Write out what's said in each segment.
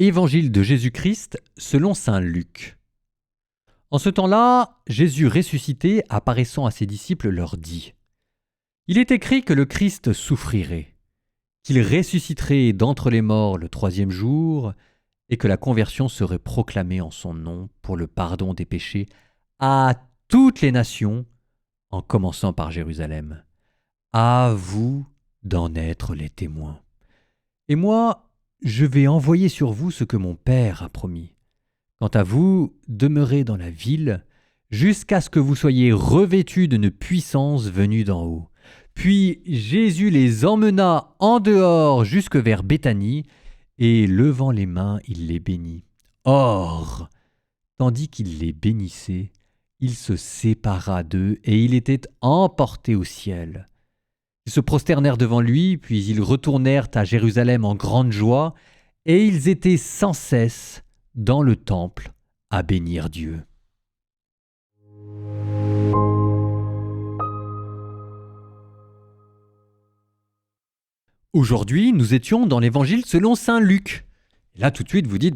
Évangile de Jésus-Christ selon saint Luc. En ce temps-là, Jésus ressuscité, apparaissant à ses disciples, leur dit : Il est écrit que le Christ souffrirait, qu'il ressusciterait d'entre les morts le 3e jour, et que la conversion serait proclamée en son nom pour le pardon des péchés à toutes les nations, en commençant par Jérusalem. À vous d'en être les témoins. Et moi, je vais envoyer sur vous ce que mon Père a promis. Quant à vous, demeurez dans la ville, jusqu'à ce que vous soyez revêtus d'une puissance venue d'en haut. Puis Jésus les emmena en dehors jusque vers Béthanie, et levant les mains, il les bénit. Or, tandis qu'il les bénissait, il se sépara d'eux, et il était emporté au ciel. Ils se prosternèrent devant lui, puis ils retournèrent à Jérusalem en grande joie, et ils étaient sans cesse dans le temple à bénir Dieu. Aujourd'hui, nous étions dans l'évangile selon saint Luc. Et là, tout de suite, vous dites,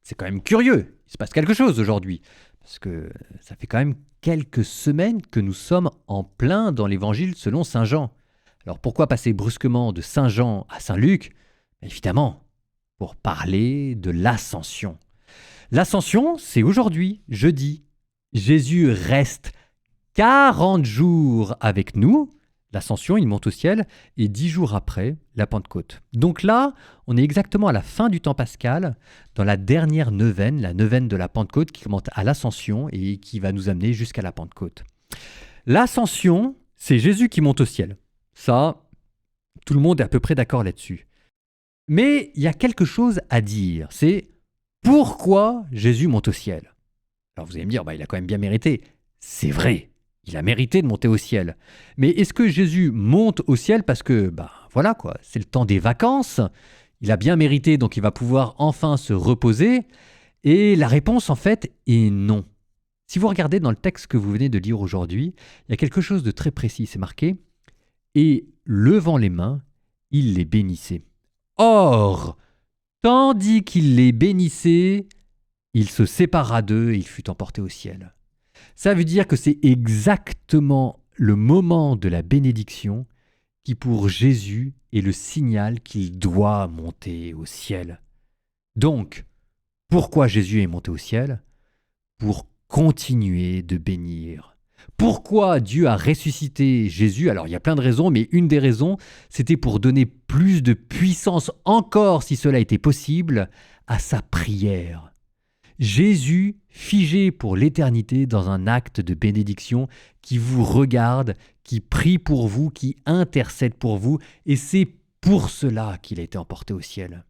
c'est quand même curieux, il se passe quelque chose aujourd'hui. Parce que ça fait quand même quelques semaines que nous sommes en plein dans l'évangile selon saint Jean. Alors pourquoi passer brusquement de saint Jean à saint Luc ? Évidemment, pour parler de l'ascension. L'ascension, c'est aujourd'hui, jeudi. Jésus reste 40 jours avec nous. L'ascension, il monte au ciel, et 10 jours après, la Pentecôte. Donc là, on est exactement à la fin du temps pascal, dans la dernière neuvaine, la neuvaine de la Pentecôte, qui commence à l'ascension et qui va nous amener jusqu'à la Pentecôte. L'ascension, c'est Jésus qui monte au ciel. Ça, tout le monde est à peu près d'accord là-dessus. Mais il y a quelque chose à dire, c'est pourquoi Jésus monte au ciel. Alors vous allez me dire, il a quand même bien mérité. C'est vrai, il a mérité de monter au ciel. Mais est-ce que Jésus monte au ciel parce que, voilà quoi, c'est le temps des vacances, il a bien mérité, donc il va pouvoir enfin se reposer? Et la réponse, en fait, est non. Si vous regardez dans le texte que vous venez de lire aujourd'hui, il y a quelque chose de très précis, c'est marqué « Et levant les mains, il les bénissait. Or, tandis qu'il les bénissait, il se sépara d'eux et il fut emporté au ciel. » Ça veut dire que c'est exactement le moment de la bénédiction qui, pour Jésus, est le signal qu'il doit monter au ciel. Donc, pourquoi Jésus est monté au ciel ? Pour continuer de bénir. Pourquoi Dieu a ressuscité Jésus ? Alors il y a plein de raisons, mais une des raisons, c'était pour donner plus de puissance encore, si cela était possible, à sa prière. Jésus, figé pour l'éternité dans un acte de bénédiction, qui vous regarde, qui prie pour vous, qui intercède pour vous, et c'est pour cela qu'il a été emporté au ciel.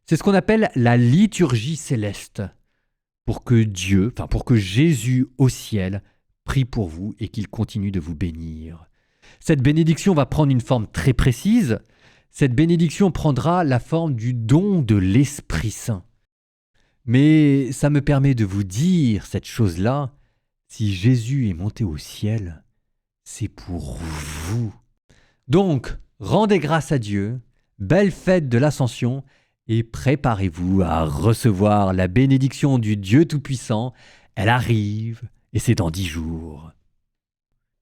C'est ce qu'on appelle la liturgie céleste, pour que Jésus au ciel prie pour vous et qu'il continue de vous bénir. Cette bénédiction va prendre une forme très précise. Cette bénédiction prendra la forme du don de l'Esprit Saint. Mais ça me permet de vous dire cette chose-là, si Jésus est monté au ciel, c'est pour vous. Donc, rendez grâce à Dieu, belle fête de l'Ascension, et préparez-vous à recevoir la bénédiction du Dieu Tout-Puissant. Elle arrive, et c'est dans 10 jours.